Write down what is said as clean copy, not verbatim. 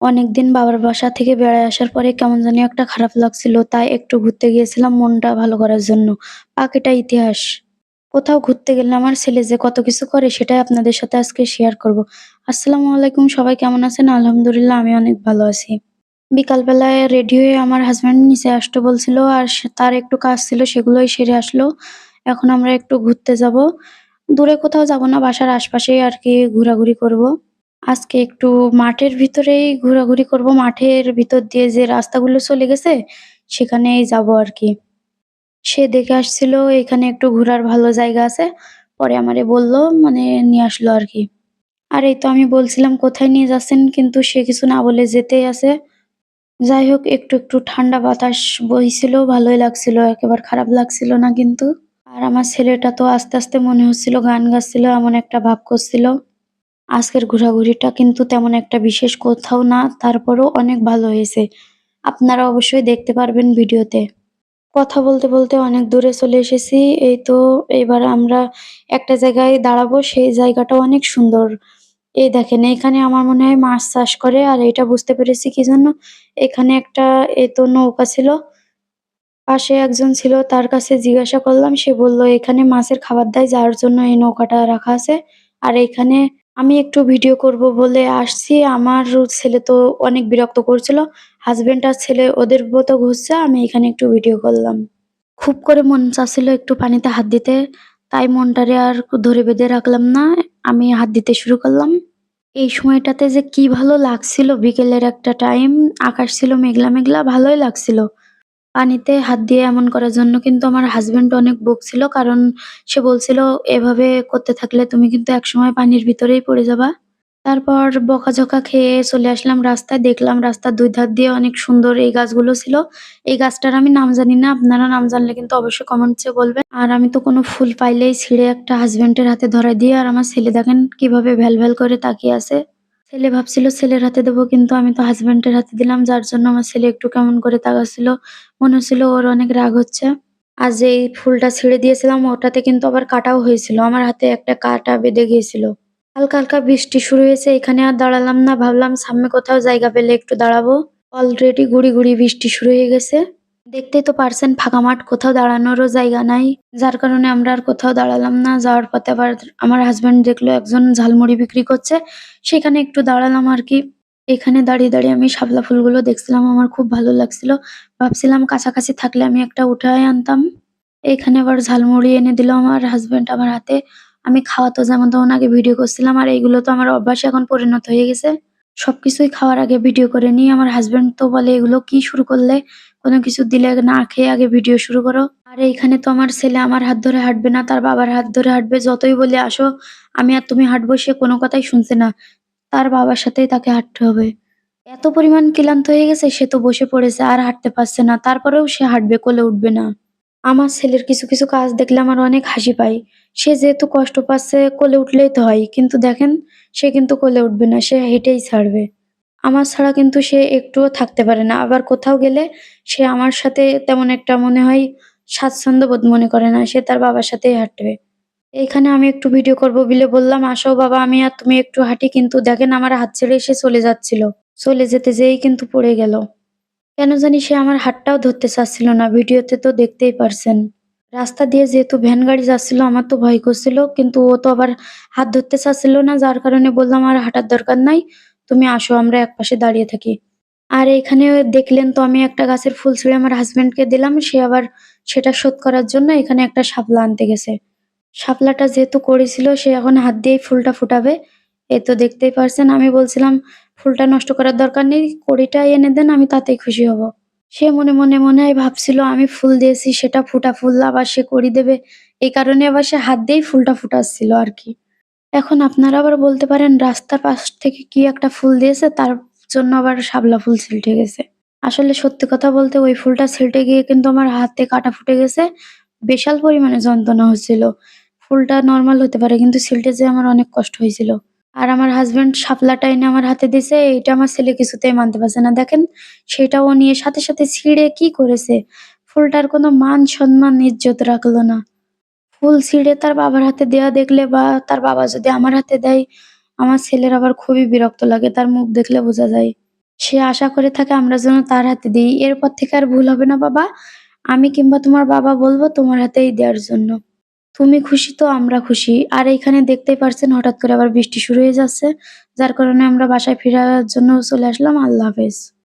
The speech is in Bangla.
অনেকদিন বাবার বাসা থেকে বেড়ায় আসার পরে কেমন জানি একটা খারাপ লাগছিল। তাই একটু ঘুরতে গিয়েছিলাম মনটা ভালো করার জন্য। বাকিটা ইতিহাস। কোথাও ঘুরতে গেলে আমার ছেলে যে কত কিছু করে সেটাই আপনাদের সাথে আজকে শেয়ার করব। আসসালামু আলাইকুম, সবাই কেমন আছেন? আলহামদুলিল্লাহ আমি অনেক ভালো আছি। বিকালবেলায় রেডি হয়ে আমার হাসব্যান্ড নিচে আসতে বলছিল আর তার একটু কাজ ছিল সেগুলোই সেরে আসলো। এখন আমরা একটু ঘুরতে যাব। দূরে কোথাও যাব না, বাসার আশপাশেই আরকি ঘোরাঘুরি করব। আজকে একটু মাঠের ভিতরেই ঘোরাঘুরি করব। মাঠের ভিতর দিয়ে যে রাস্তাগুলো চলে গেছে, সেখানেই যাবো আরকি। সে দেখে আসছিল এখানে একটু ঘোরার ভালো জায়গা আছে। পরে আমারে বলল, মানে নিয়ে আসলো আরকি। আর এই তো আমি বলছিলাম কোথায় নিয়ে যাচ্ছেন? কিন্তু সে কিছু না বলে যেতেই আছে। যাই হোক একটু ঠান্ডা বাতাস বইছিল, ভালোই লাগছিল। একেবারে খারাপ লাগছিল না কিন্তু। আর আমার ছেলেটা তো আস্তে মনে হচ্ছিল গান গাচ্ছিল, এমন একটা ভাব করছিল। আজকের ঘোরাঘুরিটা কিন্তু তেমন একটা বিশেষ কোথাও না, তারপরেও অনেক ভালো হয়েছে। আপনারা অবশ্যই দেখতে পারবেন ভিডিওতে। কথা বলতে অনেক দূরে চলে এসেছি। এই তো এবার আমরা একটা জায়গায় দাঁড়াবো, সেই জায়গাটা অনেক সুন্দর। এই দেখেন এখানে আমার মনে হয় মাছ চাষ করে, আর এটা বুঝতে পেরেছি কি জন্য? এখানে একটা এই তো নৌকা ছিল। পাশে একজন ছিল, তার কাছে জিজ্ঞাসা করলাম। সে বলল এখানে মাছের খাবার দেয়, যার জন্য এই নৌকাটা রাখা আছে। আর এখানে আমি একটু ভিডিও করব বলে আসছি। আমার ছেলে তো অনেক বিরক্ত করছিল। হাসব্যান্ড আর ছেলে ওদের মতো ঘুরছে, আমি এখানে একটু ভিডিও করলাম। খুব করে মন চাচ্ছিল একটু পানিতে হাত দিতে। তাই মনটারে আর ধরে বেঁধে রাখলাম না। আমি হাত দিতে শুরু করলাম। এই সময়টাতে যে কি ভালো লাগছিল, বিকেলের একটা টাইম, আকাশ ছিল মেঘলা ভালোই লাগছিল। পানিতে হাত দিয়ে এমন করার জন্য কিন্তু আমার হাসব্যান্ড অনেক বকছিল। কারণ সে বলছিল, "এভাবে করতে থাকলে তুমি কিন্তু একসময় পানির ভিতরেই পড়ে যাবা।" তারপর বকাঝকা খেয়ে চলে আসলাম রাস্তায়। দেখলাম রাস্তার ২ ধার দিয়ে অনেক সুন্দর এই গাছগুলো ছিল। এই গাছটার আমি নাম জানি না। আপনারা নাম জানলে কিন্তু অবশ্যই কমেন্টসে বলবেন। আর আমি তো কোনো ফুল পাইলেই ছিঁড়ে একটা হাসব্যান্ডের হাতে ধরায় দিই। আর আমার ছেলে দেখেন কিভাবে ভ্যাল করে তাকিয়ে আছে। ছেলে ভাবছিল ছেলের হাতে দেবো, কিন্তু আমি তো হাসব্যান্ডের হাতে দিলাম, যার জন্য আমার ছেলে একটু কেমন করে তাকাচ্ছিল। মনে হচ্ছিল ওর অনেক রাগ হচ্ছে। আর যেই ফুলটা ছিঁড়ে দিয়েছিলাম ওটাতে কিন্তু আবার কাঁটাও হয়েছিল। আমার হাতে একটা কাঁটা বেঁধে গিয়েছিল। হালকা বৃষ্টি শুরু হয়েছে। এখানে আর দাঁড়ালাম না। ভাবলাম সামনে কোথাও জায়গা পেলে একটু দাঁড়াবো। অলরেডি গুড়ি বৃষ্টি শুরু হয়ে গেছে। দেখতেই তো পারছেন ফাঁকা মাঠ, কোথাও দাঁড়ানোরও জায়গা নাই। যার কারণে আমরা আর কোথাও দাঁড়ালাম না। যাওয়ার পথে আবার আমার হাসব্যান্ড দেখলো একজন ঝালমুড়ি বিক্রি করছে। সেখানে একটু দাঁড়ালাম আরকি। এখানে দাঁড়িয়ে আমি শাপলা ফুলগুলো দেখছিলাম। আমার খুব ভালো লাগছিল। ভাবছিলাম কাছাকাছি থাকলে আমি একটা উঠায় আনতাম। এইখানে আবার ঝালমুড়ি এনে দিল আমার হাসব্যান্ড আমার হাতে। আমি খাওয়া তো যেমন তেমন আগে ভিডিও করছিলাম, আর এইগুলো তো আমার অভ্যাসে এখন পরিণত হয়ে গেছে। সবকিছুই খাওয়ার আগে ভিডিও করে নিই। আমার হাসব্যান্ড তো বলে, "এগুলো কি শুরু করলে? কোনো কিছু দিলে না খেয়ে আগে ভিডিও শুরু করো।" আর এইখানে তো আমার ছেলে আমার হাত ধরে হাঁটবে না, তার বাবার হাত ধরে হাঁটবে। যতই বলি, "আসো, আমি আর তুমি হাঁটবো," সে কোনো কথাই শুনছে না। তার বাবার সাথেই তাকে হাঁটতে হবে। এত পরিমাণ ক্লান্ত হয়ে গেছে, সে তো বসে পড়েছে, আর হাঁটতে পারছে না। তারপরেও সে হাঁটবে, কোলে উঠবে না। আমার ছেলের কিছু কাজ দেখলে আমার অনেক হাসি পায়। সে যেহেতু কষ্ট পাচ্ছে, কোলে উঠলেই তো হয়। কিন্তু দেখেন, সে কিন্তু কোলে উঠবে না, সে হেঁটেই ছাড়বে। আমার ছাড়া কিন্তু সে একটুও থাকতে পারে না। আবার কোথাও গেলে সে আমার সাথে তেমন একটা মনে হয় স্বাচ্ছন্দ্য বোধ মনে করে না। সে তার বাবার সাথেই হাঁটবে। এইখানে আমি একটু ভিডিও করব বলে বললাম, "আসো বাবা, আমি আর তুমি একটু হাঁটি।" কিন্তু দেখেন আমার হাত ছেড়ে সে চলে যাচ্ছিল। চলে যেতেই কিন্তু পড়ে গেল। কেন জানি সে আমার হাতটাও ধরতে চাচ্ছিল না। ভিডিওতে তো দেখতেই পারছেন। রাস্তা দিয়ে যেহেতু ভ্যান গাড়ি যাচ্ছিল, আমার তো ভয় করছিল। কিন্তু ও তো আবার হাত ধরতে চাচ্ছিল না, যার কারণে বললাম, "আর হাঁটার দরকার নাই। তুমি আসো, আমরা একপাশে দাঁড়িয়ে থাকি।" আর এইখানে দেখলেন তো আমি একটা গাছের ফুল ছিঁড়ে আমার হাসব্যান্ডকে দিলাম। সে আবার সেটা শোধ করার জন্য এখানে একটা শাপলা আনতে গেছে। শাপলাটা যেহেতু করেছিল, সে এখন হাত দিয়েই ফুলটা ফুটাবে। এই তো দেখতেই পারছেন। আমি বলছিলাম, "ফুলটা নষ্ট করার দরকার নেই। কড়িটা এনে দেন, আমি তাতেই খুশি হব।" সে মনে হয় ভাবছিল আমি ফুল দিয়েছি, সেটা ফুটা ফুল আবার সে কড়ি দেবে। এই কারণে আবার সে হাত দিয়েই ফুলটা ফুটাচ্ছিল আরকি। এখন আপনারা আবার বলতে পারেন রাস্তার পাশ থেকে কি একটা ফুল দিয়েছে, তার জন্য আবার শাপলা ফুল ছিলটে গেছে। আসলে সত্যি কথা বলতে ওই ফুলটা ছিলটে গিয়ে কিন্তু আমার হাতে কাঁটা ফুটে গেছে। বিশাল পরিমাণে যন্ত্রণা হচ্ছিল। ফুলটা নরমাল হতে পারে, কিন্তু ছিলটে যেয়ে আমার অনেক কষ্ট হয়েছিল। আর আমার হাসব্যান্ড শাপলাটা এনে আমার হাতে দিছে, এইটা আমার ছেলে কিছুতেই মানতে পারছে না। দেখেন, সেটা ও নিয়ে সাথে ছিঁড়ে কি করেছে? ফুলটার কোনো মান সম্মান ইজ্জত রাখলো না। ফুল ছিঁড়ে তার বাবার হাতে দেয়া দেখলে, বা তার বাবা যদি আমার হাতে দেয়, আমার ছেলের আবার খুবই বিরক্ত লাগে। তার মুখ দেখলে বোঝা যায়। সে আশা করে থাকে আমরা যেন তার হাতে দেই। এরপর থেকে আর ভুল হবে না বাবা। আমি কিংবা তোমার বাবা বলব তোমার হাতেই দেয়ার জন্য। তুমি খুশি তো আমরা খুশি। আর এইখানে দেখতেই পারছেন হঠাৎ করে আবার বৃষ্টি শুরু হয়ে যাচ্ছে। যার কারণে আমরা বাসায় ফেরার জন্য চলে আসলাম। আল্লাহ হাফেজ।